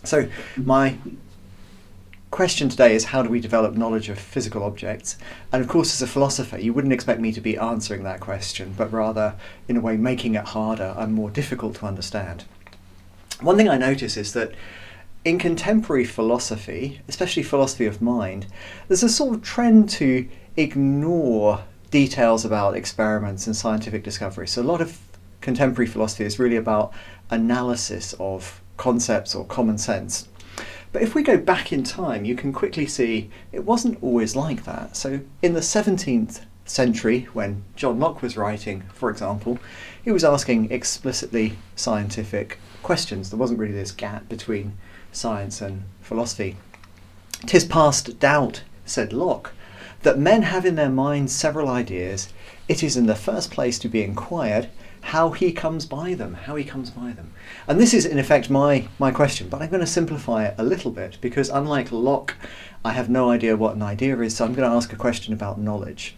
So my question today is, how do we develop knowledge of physical objects? And of course, as a philosopher, you wouldn't expect me to be answering that question, but rather, in a way, making it harder and more difficult to understand. One thing I notice is that in contemporary philosophy, especially philosophy of mind, there's a sort of trend to ignore details about experiments and scientific discovery. So a lot of contemporary philosophy is really about analysis of concepts or common sense. But if we go back in time, you can quickly see it wasn't always like that. So in the 17th century, when John Locke was writing, for example, he was asking explicitly scientific questions. There wasn't really this gap between science and philosophy. "'Tis past doubt," said Locke, "that men have in their minds several ideas. It is in the first place to be inquired how he comes by them. And this is in effect my question, but I'm going to simplify it a little bit, because unlike Locke, I have no idea what an idea is, so I'm going to ask a question about knowledge.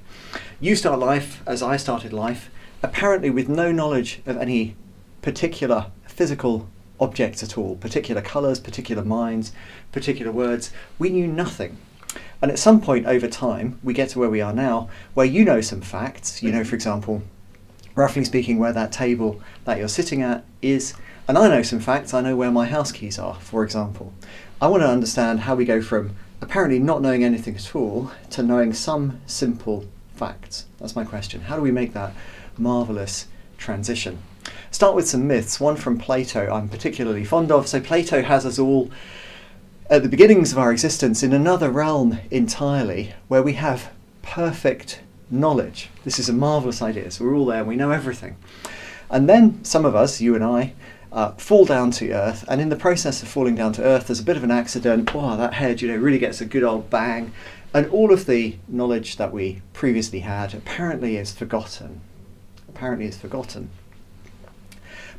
You start life, as I started life, apparently with no knowledge of any particular physical objects at all, particular colours, particular minds, particular words. We knew nothing. And at some point over time, we get to where we are now, where you know some facts. You know, for example, roughly speaking, where that table that you're sitting at is, and I know some facts. I know where my house keys are, for example. I want to understand how we go from apparently not knowing anything at all to knowing some simple facts. That's my question. How do we make that marvellous transition? Start with some myths. One from Plato I'm particularly fond of. So Plato has us all at the beginnings of our existence in another realm entirely, where we have perfect knowledge. This is a marvellous idea. So we're all there, we know everything. And then some of us, you and I, fall down to earth, and in the process of falling down to earth, there's a bit of an accident. Oh, that head, really gets a good old bang, and all of the knowledge that we previously had apparently is forgotten.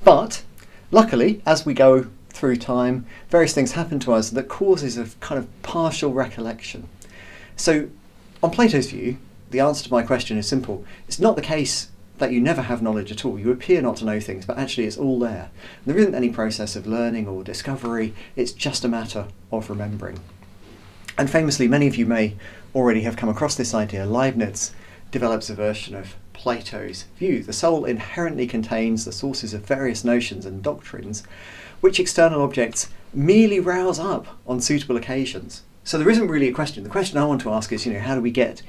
But luckily, as we go through time, various things happen to us that causes a kind of partial recollection. So on Plato's view, the answer to my question is simple. It's not the case that you never have knowledge at all. You appear not to know things, but actually it's all there. There isn't any process of learning or discovery. It's just a matter of remembering. And famously, many of you may already have come across this idea. Leibniz develops a version of Plato's view. The soul inherently contains the sources of various notions and doctrines, which external objects merely rouse up on suitable occasions. So there isn't really a question. The question I want to ask is, how do we get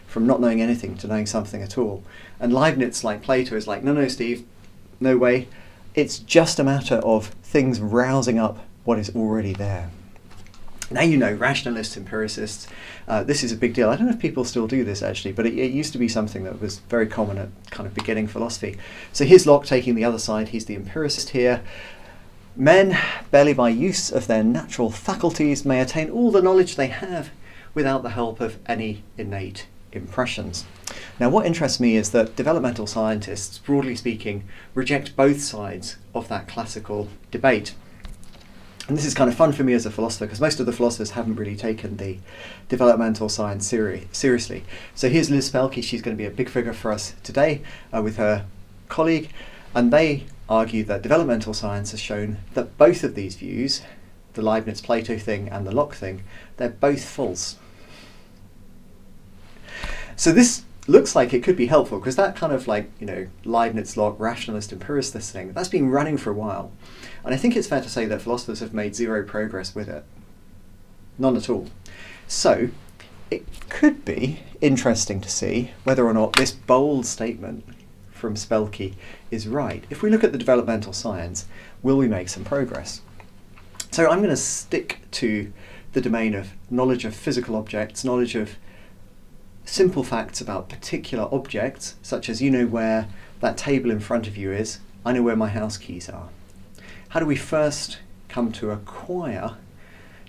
from not knowing anything to knowing something at all? And Leibniz, like Plato, is like, no, Steve, no way. It's just a matter of things rousing up what is already there. Now rationalists, empiricists, this is a big deal. I don't know if people still do this actually, but it used to be something that was very common at kind of beginning philosophy. So here's Locke taking the other side. He's the empiricist here. Men, barely by use of their natural faculties, may attain all the knowledge they have without the help of any innate impressions. Now, what interests me is that developmental scientists, broadly speaking, reject both sides of that classical debate. And this is kind of fun for me as a philosopher, because most of the philosophers haven't really taken the developmental science seriously. So here's Liz Spelke. She's going to be a big figure for us today with her colleague, and they argue that developmental science has shown that both of these views, the Leibniz-Plato thing and the Locke thing, they're both false. So this looks like it could be helpful, because that kind of Leibniz, Locke, rationalist, empiricist thing, that's been running for a while. And I think it's fair to say that philosophers have made zero progress with it. None at all. So it could be interesting to see whether or not this bold statement from Spelke is right. If we look at the developmental science, will we make some progress? So I'm going to stick to the domain of knowledge of physical objects, knowledge of simple facts about particular objects, such as where that table in front of you is, I know where my house keys are. How do we first come to acquire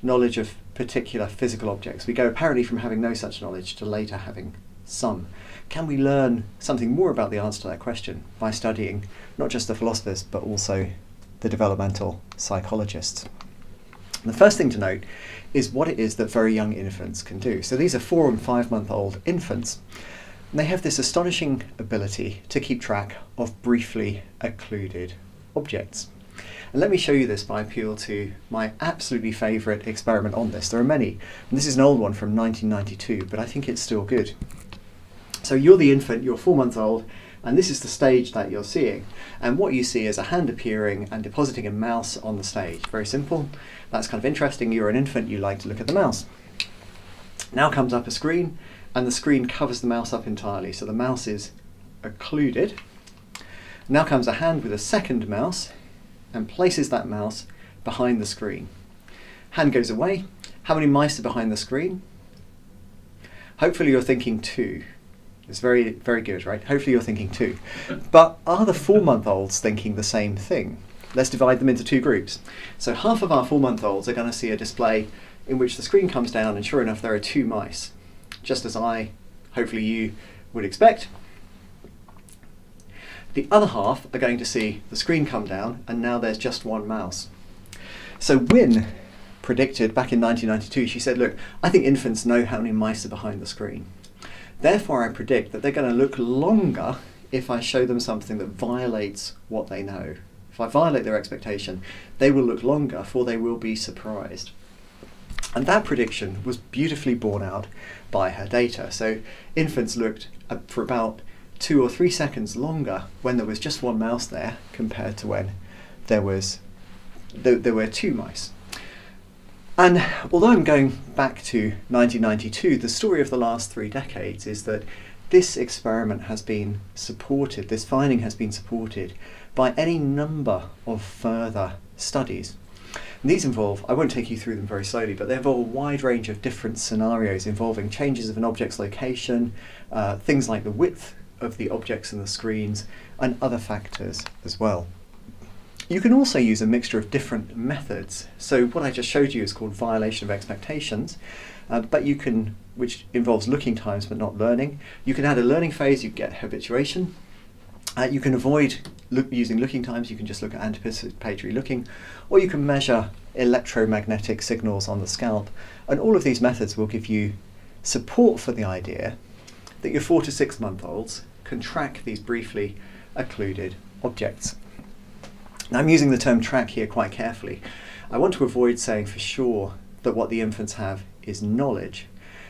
knowledge of particular physical objects? We go apparently from having no such knowledge to later having some. Can we learn something more about the answer to that question by studying not just the philosophers but also the developmental psychologists? And the first thing to note is what it is that very young infants can do. So these are 4 and 5 month old infants, and they have this astonishing ability to keep track of briefly occluded objects. And let me show you this by appeal to my absolutely favourite experiment on this. There are many, and this is an old one from 1992, but I think it's still good. So you're the infant, you're 4 months old, and this is the stage that you're seeing. And what you see is a hand appearing and depositing a mouse on the stage. Very simple. That's kind of interesting. You're an infant, you like to look at the mouse. Now comes up a screen, and the screen covers the mouse up entirely. So the mouse is occluded. Now comes a hand with a second mouse and places that mouse behind the screen. Hand goes away. How many mice are behind the screen? Hopefully you're thinking 2. It's very, very good, right? Hopefully you're thinking 2. But are the 4-month-olds thinking the same thing? Let's divide them into 2 groups. So half of our 4-month-olds are going to see a display in which the screen comes down, and sure enough there are 2 mice, just as hopefully you would expect. The other half are going to see the screen come down, and now there's just 1 mouse. So Wynne predicted back in 1992, she said, look, I think infants know how many mice are behind the screen. Therefore, I predict that they're going to look longer if I show them something that violates what they know. If I violate their expectation, they will look longer, for they will be surprised. And that prediction was beautifully borne out by her data. So infants looked for about 2 or 3 seconds longer when there was just 1 mouse there compared to when there were 2 mice. And although I'm going back to 1992, the story of the last 3 decades is that this experiment has been supported, this finding has been supported by any number of further studies. And these involve, I won't take you through them very slowly, but they involve a wide range of different scenarios involving changes of an object's location, things like the width of the objects in the screens, and other factors as well. You can also use a mixture of different methods. So what I just showed you is called violation of expectations, but you can, which involves looking times but not learning. You can add a learning phase, you get habituation. You can avoid using looking times, you can just look at anticipatory looking, or you can measure electromagnetic signals on the scalp. And all of these methods will give you support for the idea that your 4 to 6 month olds can track these briefly occluded objects. Now, I'm using the term track here quite carefully. I want to avoid saying for sure that what the infants have is knowledge.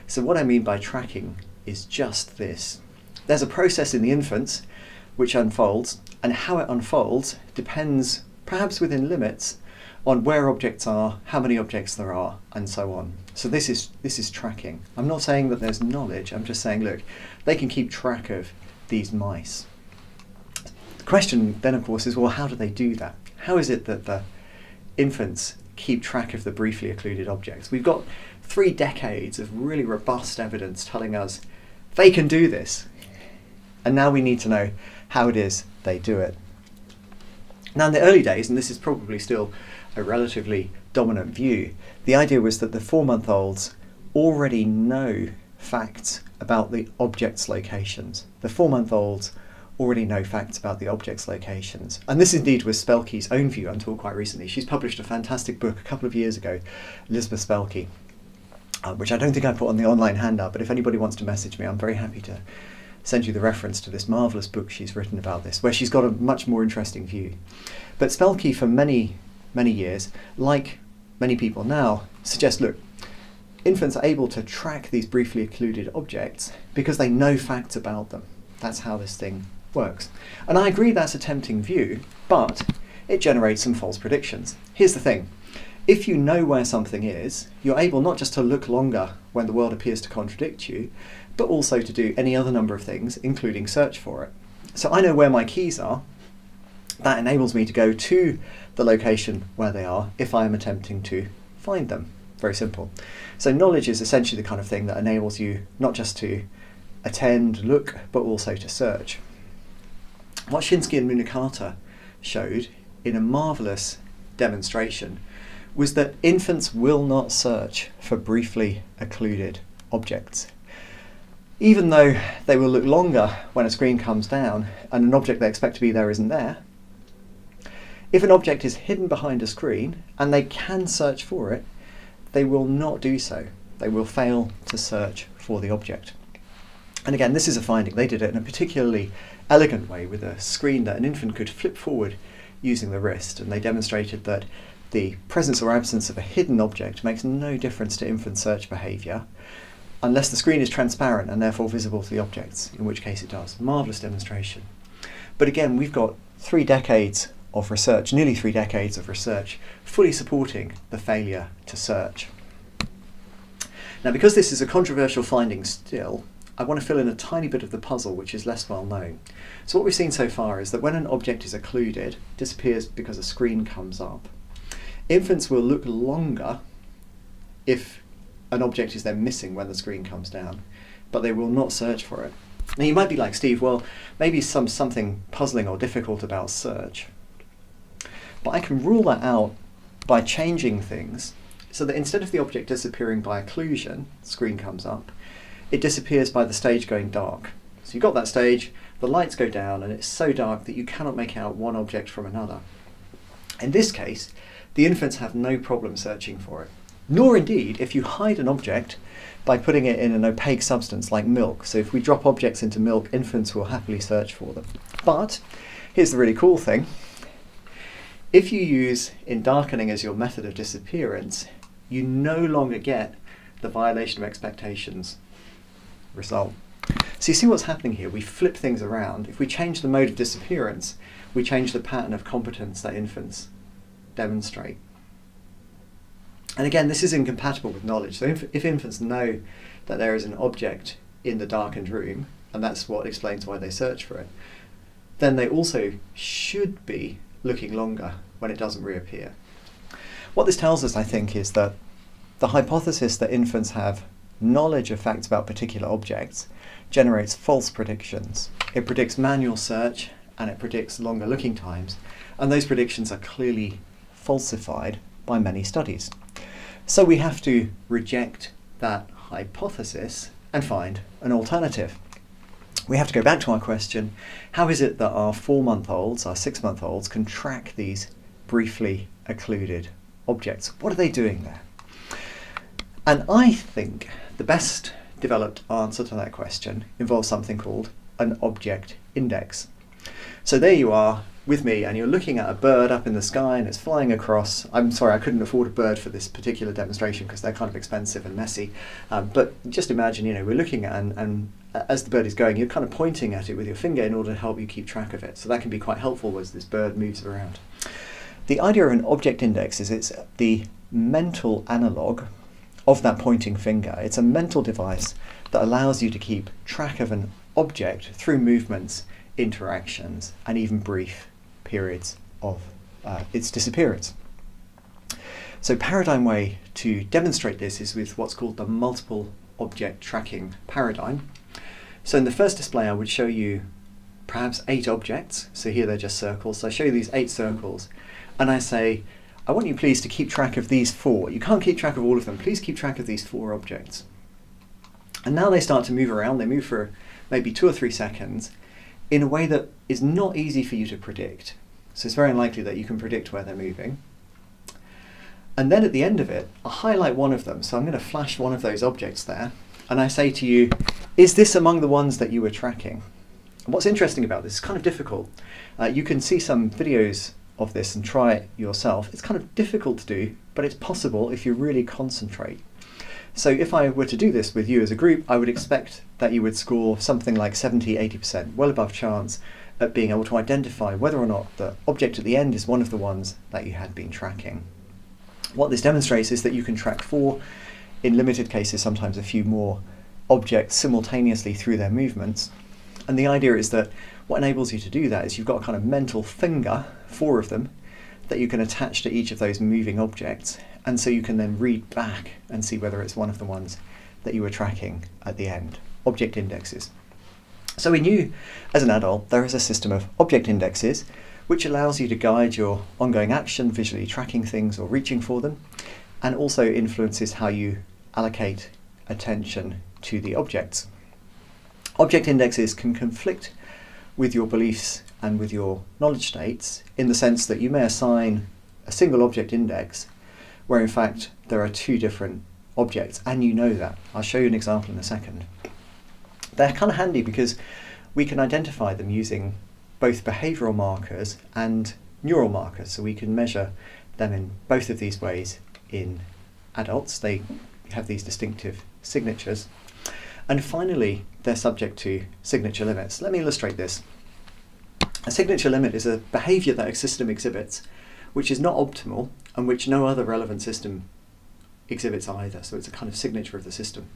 So what I mean by tracking is just this. There's a process in the infants which unfolds, and how it unfolds depends, perhaps within limits, on where objects are, how many objects there are, and so on. So this is tracking. I'm not saying that there's knowledge, I'm just saying, look, they can keep track of these mice. The question then, of course, is, well, how do they do that? How is it that the infants keep track of the briefly occluded objects? We've got 3 decades of really robust evidence telling us they can do this. And now we need to know how it is they do it. Now, in the early days, and this is probably still a relatively dominant view, the idea was that the 4-month-olds already know facts about the object's locations. The 4-month-olds already know facts about the object's locations. And this indeed was Spelke's own view until quite recently. She's published a fantastic book a couple of years ago, Elizabeth Spelke, which I don't think I put on the online handout, but if anybody wants to message me, I'm very happy to send you the reference to this marvellous book she's written about this, where she's got a much more interesting view. But Spelke, for many, many years, like many people now, suggests, look, infants are able to track these briefly occluded objects because they know facts about them. That's how this thing works. And I agree that's a tempting view, but it generates some false predictions. Here's the thing. If you know where something is, you're able not just to look longer when the world appears to contradict you, but also to do any other number of things, including search for it. So I know where my keys are. That enables me to go to the location where they are if I am attempting to find them. Very simple. So knowledge is essentially the kind of thing that enables you not just to attend, look, but also to search. What Shinsky and Munakata showed in a marvellous demonstration was that infants will not search for briefly occluded objects. Even though they will look longer when a screen comes down and an object they expect to be there isn't there, if an object is hidden behind a screen and they can search for it, they will not do so. They will fail to search for the object. And again, this is a finding. They did it in a particularly elegant way with a screen that an infant could flip forward using the wrist, and they demonstrated that the presence or absence of a hidden object makes no difference to infant search behaviour unless the screen is transparent and therefore visible to the objects, in which case it does. Marvellous demonstration. But again, we've got 3 decades of research, nearly 3 decades of research, fully supporting the failure to search. Now, because this is a controversial finding still, I want to fill in a tiny bit of the puzzle which is less well known. So what we've seen so far is that when an object is occluded, it disappears because a screen comes up. Infants will look longer if an object is then missing when the screen comes down, but they will not search for it. Now you might be like, Steve, well, maybe something puzzling or difficult about search. But I can rule that out by changing things so that instead of the object disappearing by occlusion, screen comes up, it disappears by the stage going dark. So you've got that stage, the lights go down, and it's so dark that you cannot make out one object from another. In this case, the infants have no problem searching for it. Nor indeed if you hide an object by putting it in an opaque substance like milk. So if we drop objects into milk, infants will happily search for them. But here's the really cool thing. If you use in darkening as your method of disappearance, you no longer get the violation of expectations result. So you see what's happening here? We flip things around. If we change the mode of disappearance, we change the pattern of competence that infants demonstrate. And again, this is incompatible with knowledge. So if infants know that there is an object in the darkened room, and that's what explains why they search for it, then they also should be looking longer when it doesn't reappear. What this tells us, I think, is that the hypothesis that infants have knowledge of facts about particular objects generates false predictions. It predicts manual search and it predicts longer looking times, and those predictions are clearly falsified by many studies. So we have to reject that hypothesis and find an alternative. We have to go back to our question, how is it that our 4-month-olds, our 6-month-olds can track these briefly occluded objects? What are they doing there? And I think the best developed answer to that question involves something called an object index. So there you are with me, and you're looking at a bird up in the sky and it's flying across. I'm sorry, I couldn't afford a bird for this particular demonstration because they're kind of expensive and messy. But just imagine, we're looking at, and as the bird is going, you're kind of pointing at it with your finger in order to help you keep track of it. So that can be quite helpful as this bird moves around. The idea of an object index is it's the mental analogue of that pointing finger. It's a mental device that allows you to keep track of an object through movements, interactions, and even brief periods of its disappearance. So paradigm way to demonstrate this is with what's called the multiple object tracking paradigm. So in the first display I would show you perhaps 8 objects. So here they're just circles. So I show you these 8 circles and I say, I want you please to keep track of these 4. You can't keep track of all of them. Please keep track of these 4 objects. And now they start to move around. They move for maybe 2 or 3 seconds in a way that is not easy for you to predict. So it's very unlikely that you can predict where they're moving. And then at the end of it, I highlight one of them. So I'm going to flash one of those objects there. And I say to you, is this among the ones that you were tracking? And what's interesting about this, it's kind of difficult. You can see some videos of this and try it yourself. It's kind of difficult to do, but it's possible if you really concentrate. So if I were to do this with you as a group, I would expect that you would score something like 70-80%, well above chance at being able to identify whether or not the object at the end is one of the ones that you had been tracking. What this demonstrates is that you can track 4, in limited cases sometimes a few more, objects simultaneously through their movements. And the idea is that what enables you to do that is you've got a kind of mental finger, 4 of them, that you can attach to each of those moving objects, and so you can then read back and see whether it's one of the ones that you were tracking at the end. Object indexes. So we knew as an adult there is a system of object indexes which allows you to guide your ongoing action, visually tracking things or reaching for them, and also influences how you allocate attention to the objects. Object indexes can conflict with your beliefs and with your knowledge states in the sense that you may assign a single object index where in fact there are 2 different objects, and you know that. I'll show you an example in a second. They're kind of handy because we can identify them using both behavioural markers and neural markers, so we can measure them in both of these ways in adults. They have these distinctive signatures. And finally, they're subject to signature limits. Let me illustrate this. A signature limit is a behaviour that a system exhibits which is not optimal and which no other relevant system exhibits either. So it's a kind of signature of the system.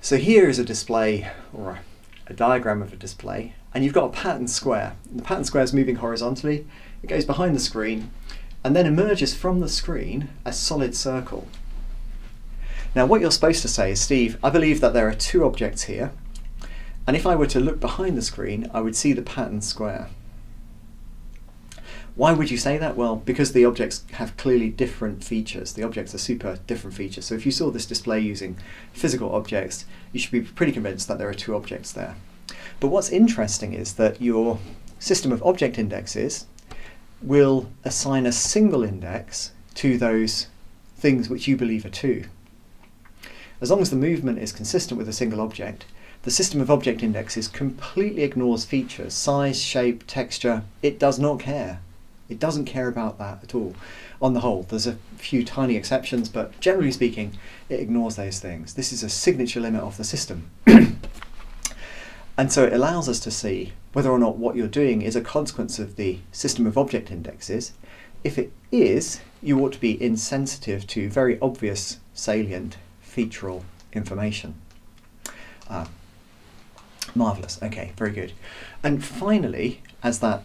So here is a display, or a diagram of a display, and you've got a pattern square. The pattern square is moving horizontally, it goes behind the screen, and then emerges from the screen a solid circle. Now what you're supposed to say is, Steve, I believe that there are two objects here, and if I were to look behind the screen, I would see the pattern square. Why would you say that? Well, because the objects have clearly different features. The objects are super different features. So if you saw this display using physical objects, you should be pretty convinced that there are two objects there. But what's interesting is that your system of object indexes will assign a single index to those things which you believe are two. As long as the movement is consistent with a single object, the system of object indexes completely ignores features, size, shape, texture. It does not care. It doesn't care about that at all. On the whole, there's a few tiny exceptions, but generally speaking, it ignores those things. This is a signature limit of the system. And so it allows us to see whether or not what you're doing is a consequence of the system of object indexes. If it is, you ought to be insensitive to very obvious, salient, featural information. Marvellous. Okay, very good. And finally, as that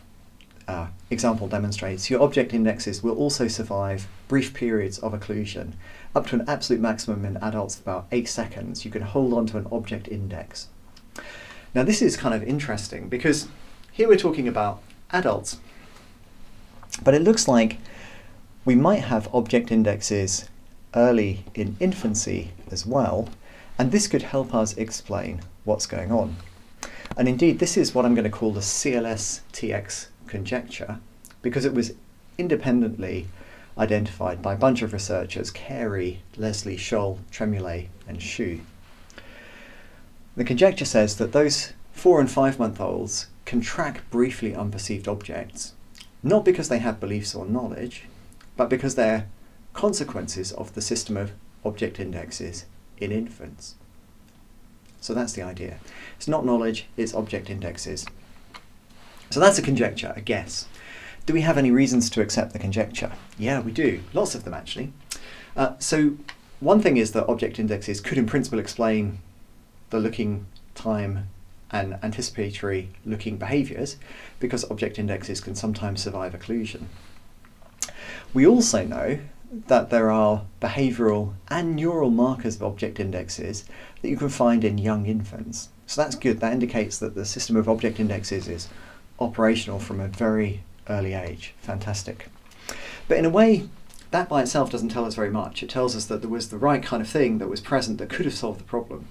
example demonstrates, your object indexes will also survive brief periods of occlusion, up to an absolute maximum in adults of about 8 seconds. You can hold on to an object index. Now this is kind of interesting because here we're talking about adults, but it looks like we might have object indexes early in infancy as well, and this could help us explain what's going on. And indeed, this is what I'm going to call the CLS-TX conjecture, because it was independently identified by a bunch of researchers, Carey, Leslie, Scholl, Tremulay, and Xu. The conjecture says that those 4 and 5 month olds can track briefly unperceived objects, not because they have beliefs or knowledge, but because they're consequences of the system of object indexes in infants. So that's the idea. It's not knowledge, it's object indexes. So that's a conjecture, a guess. Do we have any reasons to accept the conjecture? Yeah, we do. Lots of them, actually. So one thing is that object indexes could in principle explain the looking time and anticipatory looking behaviours, because object indexes can sometimes survive occlusion. We also know that there are behavioural and neural markers of object indexes that you can find in young infants. So that's good. That indicates that the system of object indexes is operational from a very early age. Fantastic. But in a way, that by itself doesn't tell us very much. It tells us that there was the right kind of thing that was present that could have solved the problem.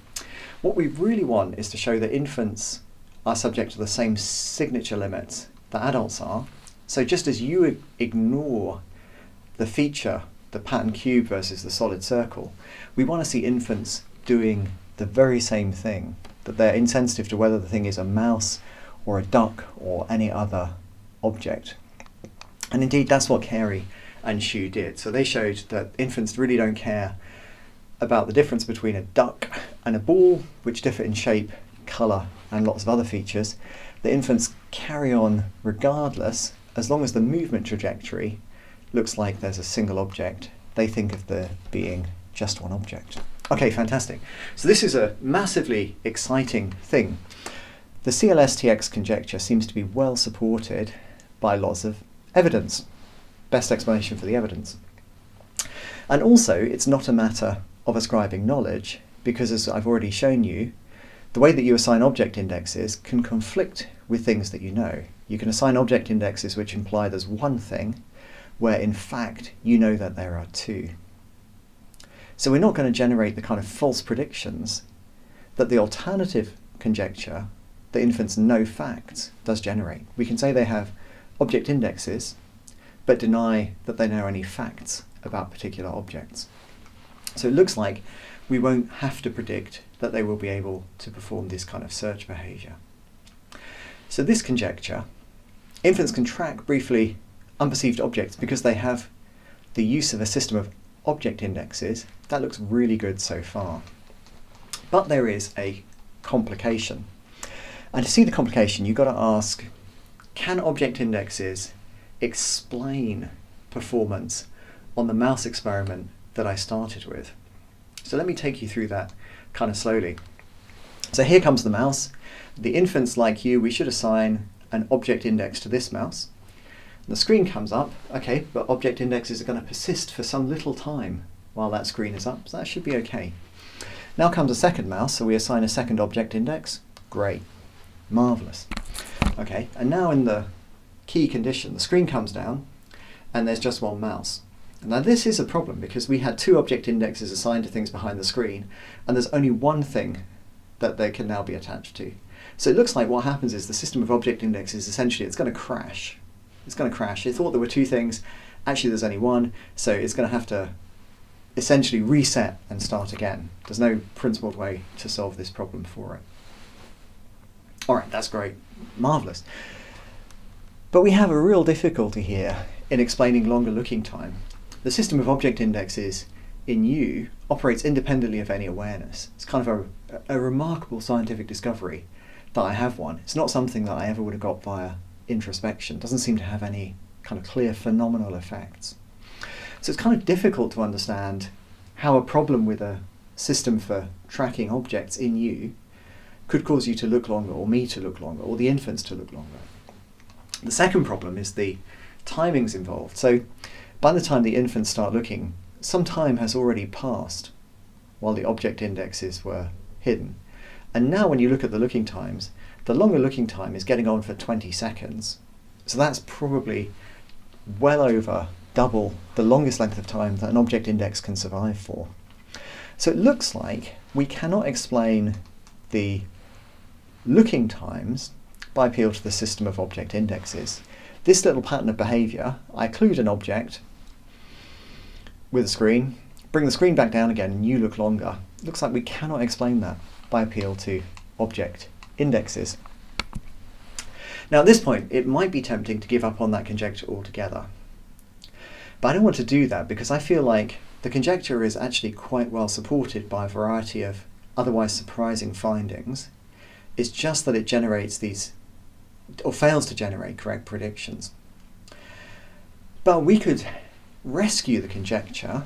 What we really want is to show that infants are subject to the same signature limits that adults are. So just as you ignore the feature, the pattern cube versus the solid circle, we want to see infants doing the very same thing, that they're insensitive to whether the thing is a mouse or a duck or any other object. And indeed, that's what Carey and Xu did. So they showed that infants really don't care about the difference between a duck and a ball, which differ in shape, colour, and lots of other features. The infants carry on regardless, as long as the movement trajectory looks like there's a single object. They think of there being just one object. Okay, fantastic. So this is a massively exciting thing. The CLS-TX conjecture seems to be well supported by lots of evidence. Best explanation for the evidence. And also, it's not a matter of ascribing knowledge, because as I've already shown you, the way that you assign object indexes can conflict with things that you know. You can assign object indexes which imply there's one thing, where in fact you know that there are two. So we're not going to generate the kind of false predictions that the alternative conjecture, that infants know facts, does generate. We can say they have object indexes, but deny that they know any facts about particular objects. So it looks like we won't have to predict that they will be able to perform this kind of search behaviour. So this conjecture, infants can track briefly unperceived objects, because they have the use of a system of object indexes, that looks really good so far. But there is a complication. And to see the complication, you've got to ask, can object indexes explain performance on the mouse experiment that I started with? So let me take you through that kind of slowly. So here comes the mouse. The infants, like you, we should assign an object index to this mouse. The screen comes up, okay, but object indexes are going to persist for some little time while that screen is up, so that should be okay. Now comes a second mouse, so we assign a second object index. Great. Marvellous. Okay, and now in the key condition, the screen comes down and there's just one mouse. Now this is a problem because we had two object indexes assigned to things behind the screen, and there's only one thing that they can now be attached to. So it looks like what happens is the system of object indexes, essentially, it's going to crash. It's going to crash. It thought there were two things, actually there's only one, so it's going to have to essentially reset and start again. There's no principled way to solve this problem for it. All right, that's great. Marvellous. But we have a real difficulty here in explaining longer looking time. The system of object indexes in U operates independently of any awareness. It's kind of a remarkable scientific discovery that I have one. It's not something that I ever would have got via introspection. It doesn't seem to have any kind of clear phenomenal effects. So it's kind of difficult to understand how a problem with a system for tracking objects in U could cause you to look longer, or me to look longer, or the infants to look longer. The second problem is the timings involved. So by the time the infants start looking, some time has already passed while the object indexes were hidden. And now when you look at the looking times, the longer looking time is getting on for 20 seconds. So that's probably well over double the longest length of time that an object index can survive for. So it looks like we cannot explain the looking times by appeal to the system of object indexes. This little pattern of behaviour, I occlude an object with a screen, bring the screen back down again, and you look longer. Looks like we cannot explain that by appeal to object indexes. Now at this point, it might be tempting to give up on that conjecture altogether. But I don't want to do that because I feel like the conjecture is actually quite well supported by a variety of otherwise surprising findings. It's just that it generates these, or fails to generate, correct predictions. But we could rescue the conjecture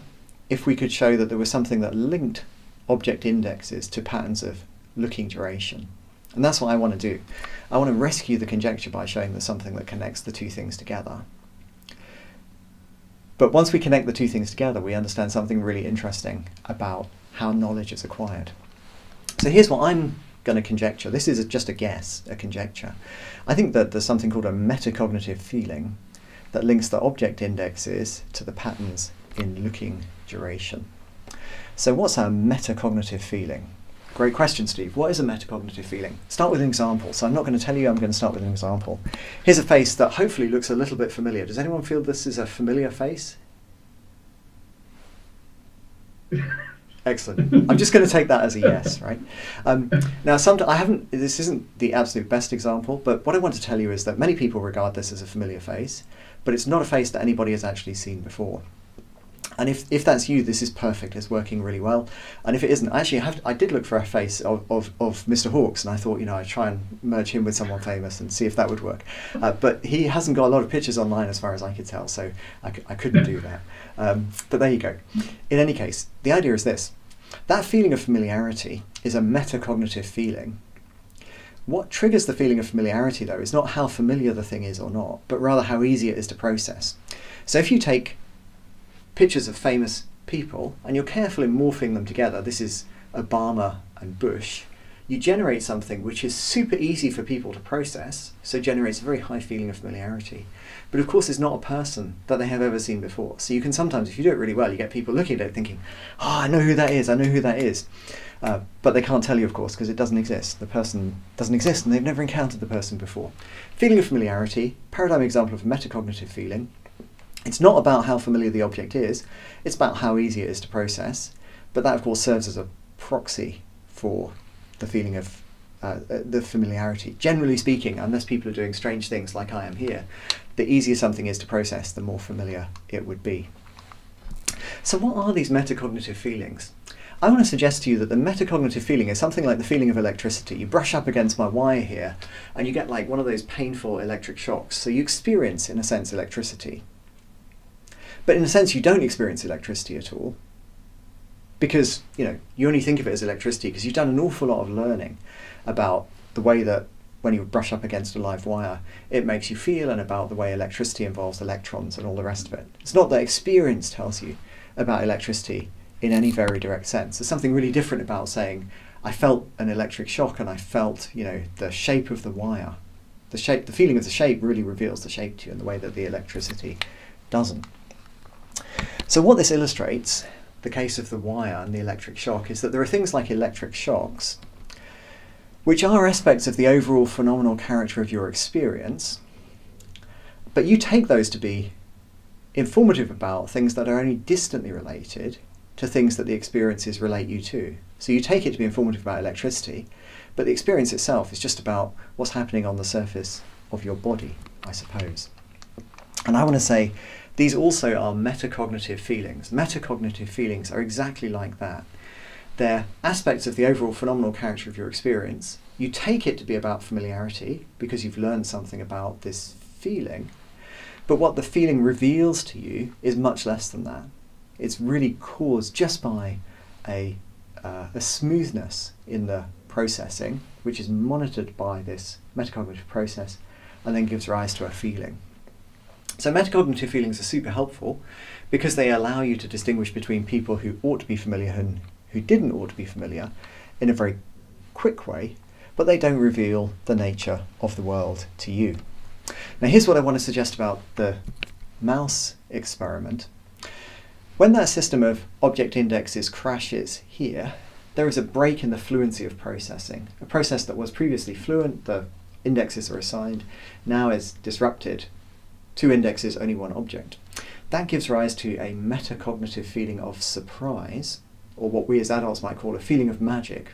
if we could show that there was something that linked object indexes to patterns of looking duration. And that's what I want to do. I want to rescue the conjecture by showing there's something that connects the two things together. But once we connect the two things together, we understand something really interesting about how knowledge is acquired. So here's what I'm going to conjecture. This is just a guess, a conjecture. I think that there's something called a metacognitive feeling that links the object indexes to the patterns in looking duration. So what's a metacognitive feeling? Great question, Steve. What is a metacognitive feeling? Start with an example. So I'm not going to tell you, I'm going to start with an example. Here's a face that hopefully looks a little bit familiar. Does anyone feel this is a familiar face? Excellent. I'm just going to take that as a yes, right? Now, this isn't the absolute best example, but what I want to tell you is that many people regard this as a familiar face, but it's not a face that anybody has actually seen before. And if that's you, this is perfect. It's working really well. And if it isn't, actually, I did look for a face of Mr. Hawkes, and I thought, I'd try and merge him with someone famous and see if that would work. But he hasn't got a lot of pictures online as far as I could tell, so I couldn't do that. But there you go. In any case, the idea is this. That feeling of familiarity is a metacognitive feeling. What triggers the feeling of familiarity, though, is not how familiar the thing is or not, but rather how easy it is to process. So if you take pictures of famous people, and you're careful in morphing them together, this is Obama and Bush, you generate something which is super easy for people to process, so generates a very high feeling of familiarity. But of course it's not a person that they have ever seen before. So you can sometimes, if you do it really well, you get people looking at it thinking, I know who that is, I know who that is. But they can't tell you, of course, because it doesn't exist. The person doesn't exist and they've never encountered the person before. Feeling of familiarity, paradigm example of metacognitive feeling. It's not about how familiar the object is, it's about how easy it is to process, but that of course serves as a proxy for the feeling of the familiarity. Generally speaking, unless people are doing strange things like I am here, the easier something is to process, the more familiar it would be. So what are these metacognitive feelings? I want to suggest to you that the metacognitive feeling is something like the feeling of electricity. You brush up against my wire here and you get like one of those painful electric shocks. So you experience, in a sense, electricity. But in a sense, you don't experience electricity at all, because you only think of it as electricity because you've done an awful lot of learning about the way that when you brush up against a live wire, it makes you feel, and about the way electricity involves electrons and all the rest of it. It's not that experience tells you about electricity in any very direct sense. There's something really different about saying, I felt an electric shock and I felt, the shape of the wire. The feeling of the shape really reveals the shape to you in the way that the electricity doesn't. So what this illustrates, the case of the wire and the electric shock, is that there are things like electric shocks, which are aspects of the overall phenomenal character of your experience, but you take those to be informative about things that are only distantly related to things that the experiences relate you to. So you take it to be informative about electricity, but the experience itself is just about what's happening on the surface of your body, I suppose. And I want to say these also are metacognitive feelings. Metacognitive feelings are exactly like that. They're aspects of the overall phenomenal character of your experience. You take it to be about familiarity because you've learned something about this feeling, but what the feeling reveals to you is much less than that. It's really caused just by a smoothness in the processing, which is monitored by this metacognitive process and then gives rise to a feeling. So metacognitive feelings are super helpful because they allow you to distinguish between people who ought to be familiar and who didn't ought to be familiar in a very quick way, but they don't reveal the nature of the world to you. Now here's what I want to suggest about the mouse experiment. When that system of object indexes crashes here, there is a break in the fluency of processing. A process that was previously fluent, the indexes are assigned, now is disrupted. 2 indexes, only 1 object. That gives rise to a metacognitive feeling of surprise, or what we as adults might call a feeling of magic.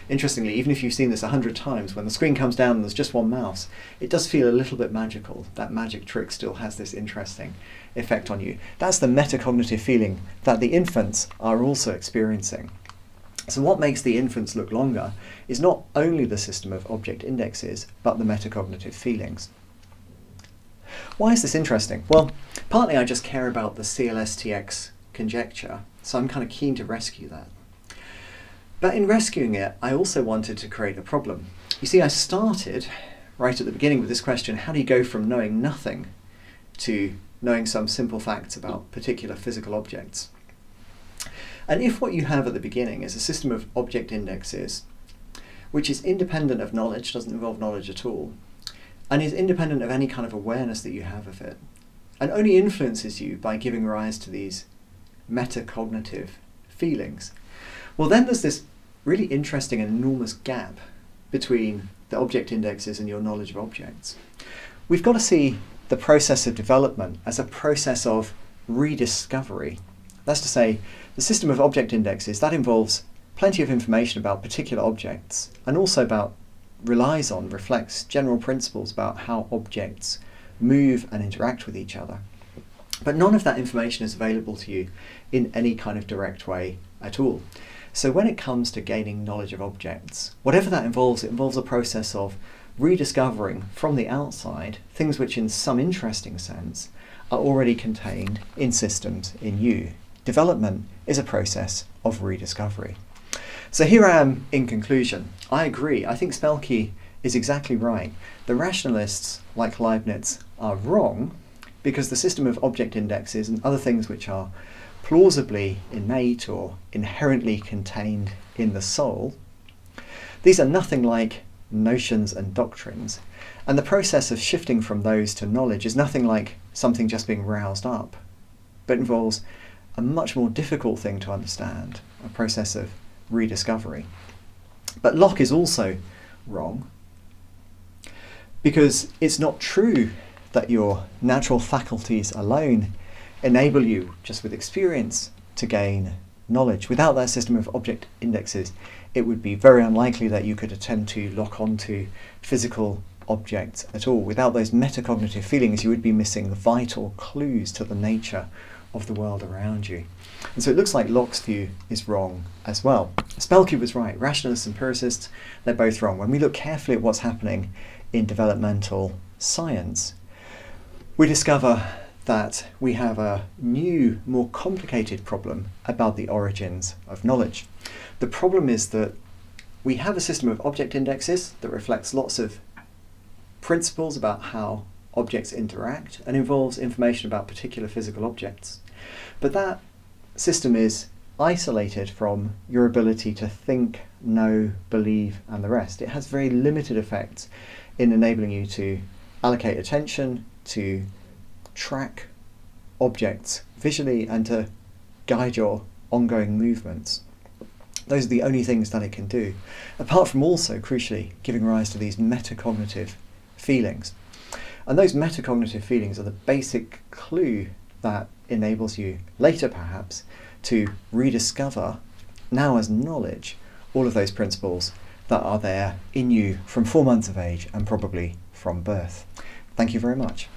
Interestingly, even if you've seen this 100 times, when the screen comes down and there's just 1 mouse, it does feel a little bit magical. That magic trick still has this interesting effect on you. That's the metacognitive feeling that the infants are also experiencing. So what makes the infants look longer is not only the system of object indexes, but the metacognitive feelings. Why is this interesting? Well, partly I just care about the CLSTX conjecture, so I'm kind of keen to rescue that. But in rescuing it, I also wanted to create a problem. You see, I started right at the beginning with this question, how do you go from knowing nothing to knowing some simple facts about particular physical objects? And if what you have at the beginning is a system of object indexes, which is independent of knowledge, doesn't involve knowledge at all, and is independent of any kind of awareness that you have of it, and only influences you by giving rise to these metacognitive feelings, well then there's this really interesting and enormous gap between the object indexes and your knowledge of objects. We've got to see the process of development as a process of rediscovery. That's to say, the system of object indexes, that involves plenty of information about particular objects, and also reflects general principles about how objects move and interact with each other. But none of that information is available to you in any kind of direct way at all. So when it comes to gaining knowledge of objects, whatever that involves, it involves a process of rediscovering from the outside things which in some interesting sense are already contained in systems in you. Development is a process of rediscovery. So here I am in conclusion. I agree. I think Spelke is exactly right. The rationalists, like Leibniz, are wrong because the system of object indexes and other things which are plausibly innate or inherently contained in the soul, these are nothing like notions and doctrines, and the process of shifting from those to knowledge is nothing like something just being roused up, but involves a much more difficult thing to understand, a process of rediscovery. But Locke is also wrong because it's not true that your natural faculties alone enable you, just with experience, to gain knowledge. Without that system of object indexes, it would be very unlikely that you could attempt to lock onto physical objects at all. Without those metacognitive feelings, you would be missing the vital clues to the nature of the world around you. And so it looks like Locke's view is wrong as well. Spelke was right. Rationalists and empiricists, they're both wrong. When we look carefully at what's happening in developmental science, we discover that we have a new, more complicated problem about the origins of knowledge. The problem is that we have a system of object indexes that reflects lots of principles about how objects interact and involves information about particular physical objects. But that system is isolated from your ability to think, know, believe, and the rest. It has very limited effects in enabling you to allocate attention, to track objects visually, and to guide your ongoing movements. Those are the only things that it can do, apart from also, crucially, giving rise to these metacognitive feelings. And those metacognitive feelings are the basic clue that enables you later, perhaps, to rediscover, now as knowledge, all of those principles that are there in you from 4 months of age and probably from birth. Thank you very much.